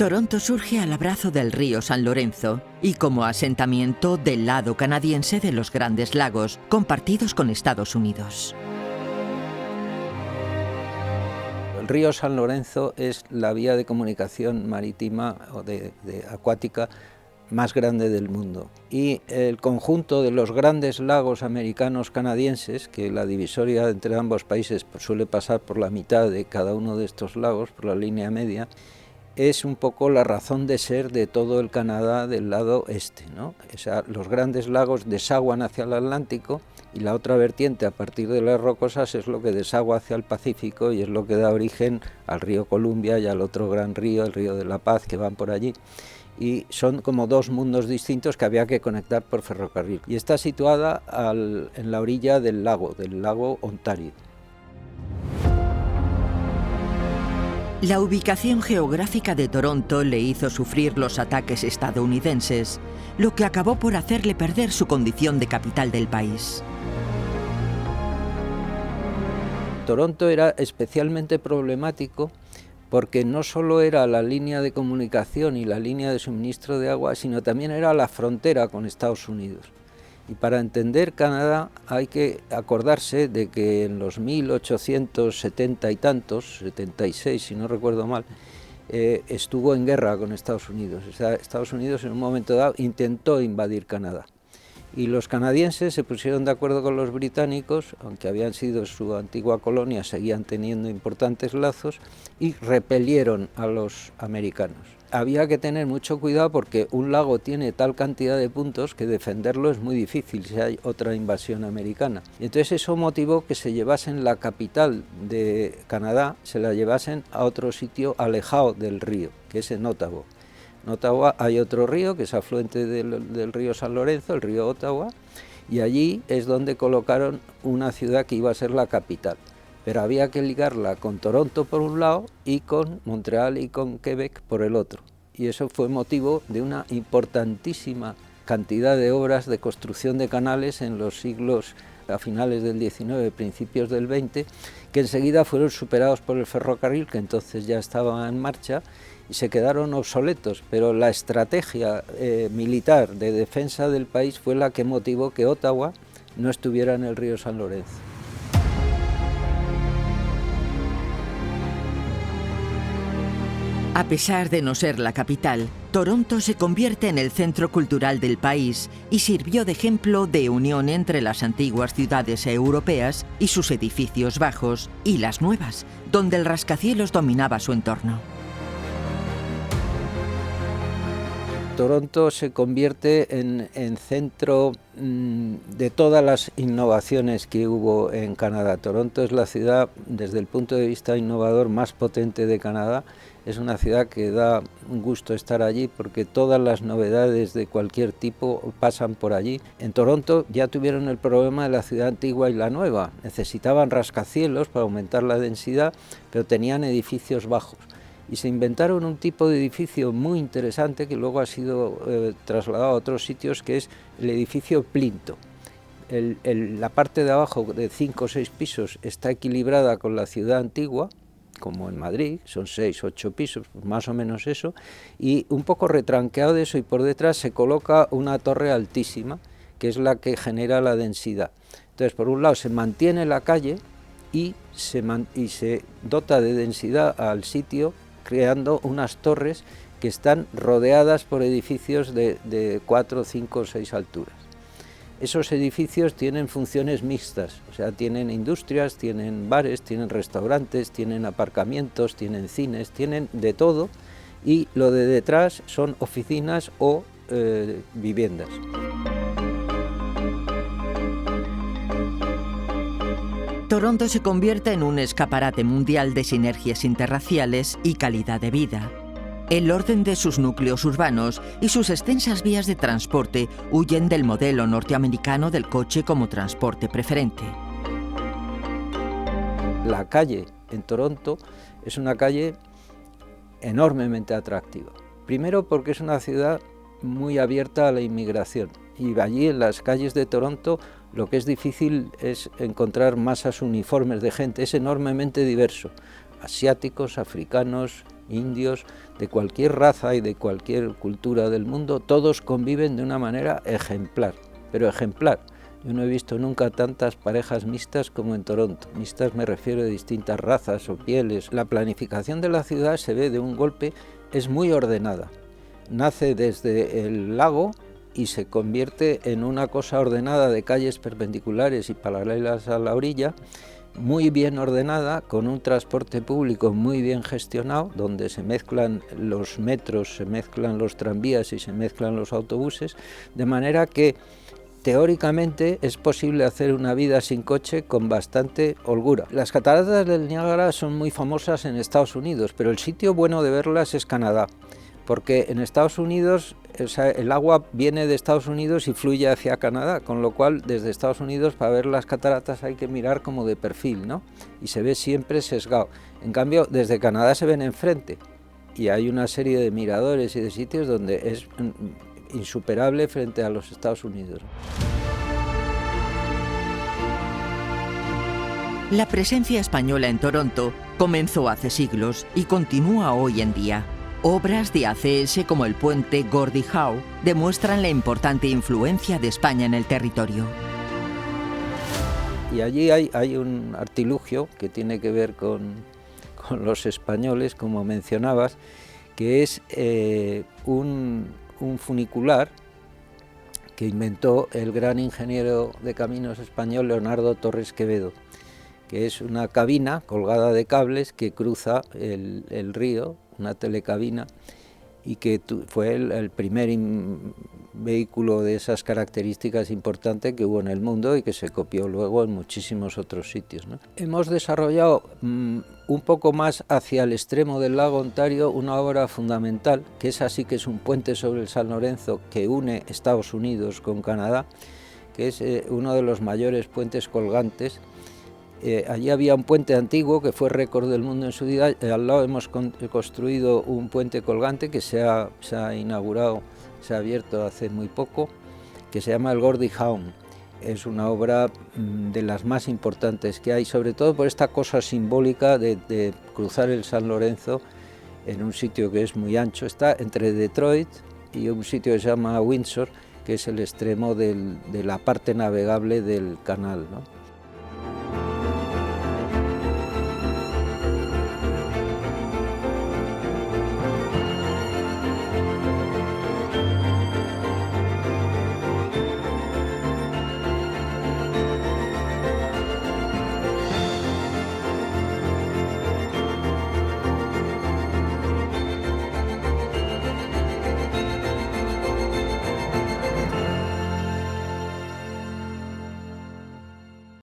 Toronto surge al abrazo del río San Lorenzo y como asentamiento del lado canadiense de los Grandes Lagos, compartidos con Estados Unidos. El río San Lorenzo es la vía de comunicación marítima o de acuática más grande del mundo, y el conjunto de los grandes lagos americanos canadienses, que la divisoria entre ambos países suele pasar por la mitad de cada uno de estos lagos, por la línea media, es un poco la razón de ser de todo el Canadá del lado este, ¿no? O sea, los grandes lagos desaguan hacia el Atlántico y la otra vertiente, a partir de las rocosas, es lo que desagua hacia el Pacífico y es lo que da origen al río Columbia y al otro gran río, el río de la Paz, que van por allí. Y son como dos mundos distintos que había que conectar por ferrocarril. Y está situada en la orilla del lago Ontario. La ubicación geográfica de Toronto le hizo sufrir los ataques estadounidenses, lo que acabó por hacerle perder su condición de capital del país. Toronto era especialmente problemático porque no solo era la línea de comunicación y la línea de suministro de agua, sino también era la frontera con Estados Unidos. Y para entender Canadá hay que acordarse de que en los 1870 y tantos, 76 si no recuerdo mal, estuvo en guerra con Estados Unidos. O sea, Estados Unidos en un momento dado intentó invadir Canadá. Y los canadienses se pusieron de acuerdo con los británicos, aunque habían sido su antigua colonia, seguían teniendo importantes lazos, y repelieron a los americanos. Había que tener mucho cuidado porque un lago tiene tal cantidad de puntos que defenderlo es muy difícil si hay otra invasión americana. Y entonces eso motivó que se llevasen la capital de Canadá, se la llevasen a otro sitio alejado del río, que es en Ottawa. En Ottawa hay otro río que es afluente del río San Lorenzo, el río Ottawa, y allí es donde colocaron una ciudad que iba a ser la capital. Pero había que ligarla con Toronto por un lado y con Montreal y con Quebec por el otro. Y eso fue motivo de una importantísima cantidad de obras de construcción de canales en los siglos a finales del XIX, principios del XX, que enseguida fueron superados por el ferrocarril, que entonces ya estaba en marcha, y se quedaron obsoletos, pero la estrategia militar de defensa del país fue la que motivó que Ottawa no estuviera en el río San Lorenzo. A pesar de no ser la capital, Toronto se convierte en el centro cultural del país y sirvió de ejemplo de unión entre las antiguas ciudades europeas y sus edificios bajos y las nuevas, donde el rascacielos dominaba su entorno. Toronto se convierte en centro de todas las innovaciones que hubo en Canadá. Toronto es la ciudad, desde el punto de vista innovador, más potente de Canadá. Es una ciudad que da un gusto estar allí porque todas las novedades de cualquier tipo pasan por allí. En Toronto ya tuvieron el problema de la ciudad antigua y la nueva. Necesitaban rascacielos para aumentar la densidad, pero tenían edificios bajos. Y se inventaron un tipo de edificio muy interesante que luego ha sido trasladado a otros sitios, que es el edificio plinto. La parte de abajo, de 5 o 6 pisos, está equilibrada con la ciudad antigua, como en Madrid, son 6 o 8 pisos, pues más o menos eso, y un poco retranqueado de eso, y por detrás se coloca una torre altísima, que es la que genera la densidad. Entonces, por un lado se mantiene la calle y se dota de densidad al sitio, creando unas torres que están rodeadas por edificios de 4, 5 o 6 alturas. Esos edificios tienen funciones mixtas, o sea, tienen industrias, tienen bares, tienen restaurantes, tienen aparcamientos, tienen cines, tienen de todo, y lo de detrás son oficinas o viviendas. Toronto se convierte en un escaparate mundial de sinergias interraciales y calidad de vida. El orden de sus núcleos urbanos y sus extensas vías de transporte huyen del modelo norteamericano del coche como transporte preferente. La calle en Toronto es una calle enormemente atractiva. Primero porque es una ciudad muy abierta a la inmigración, y allí en las calles de Toronto lo que es difícil es encontrar masas uniformes de gente, es enormemente diverso. Asiáticos, africanos, indios, de cualquier raza y de cualquier cultura del mundo, todos conviven de una manera ejemplar, pero ejemplar. Yo no he visto nunca tantas parejas mixtas como en Toronto. Mixtas me refiero a distintas razas o pieles. La planificación de la ciudad se ve de un golpe, es muy ordenada. Nace desde el lago y se convierte en una cosa ordenada de calles perpendiculares y paralelas a la orilla, muy bien ordenada, con un transporte público muy bien gestionado, donde se mezclan los metros, se mezclan los tranvías y se mezclan los autobuses, de manera que teóricamente es posible hacer una vida sin coche con bastante holgura. Las cataratas del Niágara son muy famosas en Estados Unidos, pero el sitio bueno de verlas es Canadá, porque en Estados Unidos, o sea, el agua viene de Estados Unidos y fluye hacia Canadá, con lo cual desde Estados Unidos para ver las cataratas hay que mirar como de perfil, ¿no? Y se ve siempre sesgado. En cambio, desde Canadá se ven enfrente y hay una serie de miradores y de sitios donde es insuperable frente a los Estados Unidos. La presencia española en Toronto comenzó hace siglos y continúa hoy en día. Obras de ACS como el puente Gordie Howe demuestran la importante influencia de España en el territorio. Y allí hay un artilugio que tiene que ver con los españoles, como mencionabas, que es un funicular que inventó el gran ingeniero de caminos español Leonardo Torres Quevedo, que es una cabina colgada de cables que cruza el río, una telecabina, y que fue el primer vehículo de esas características importante que hubo en el mundo y que se copió luego en muchísimos otros sitios, ¿no? Hemos desarrollado un poco más hacia el extremo del lago Ontario una obra fundamental, que es así, que es un puente sobre el San Lorenzo que une Estados Unidos con Canadá, que es uno de los mayores puentes colgantes. Allí había un puente antiguo que fue récord del mundo en su día. Al lado hemos construido un puente colgante que se ha inaugurado, se ha abierto hace muy poco, que se llama el Gordie Howe. Es una obra de las más importantes que hay, sobre todo por esta cosa simbólica de cruzar el San Lorenzo en un sitio que es muy ancho. Está entre Detroit y un sitio que se llama Windsor, que es el extremo de la parte navegable del canal, ¿no?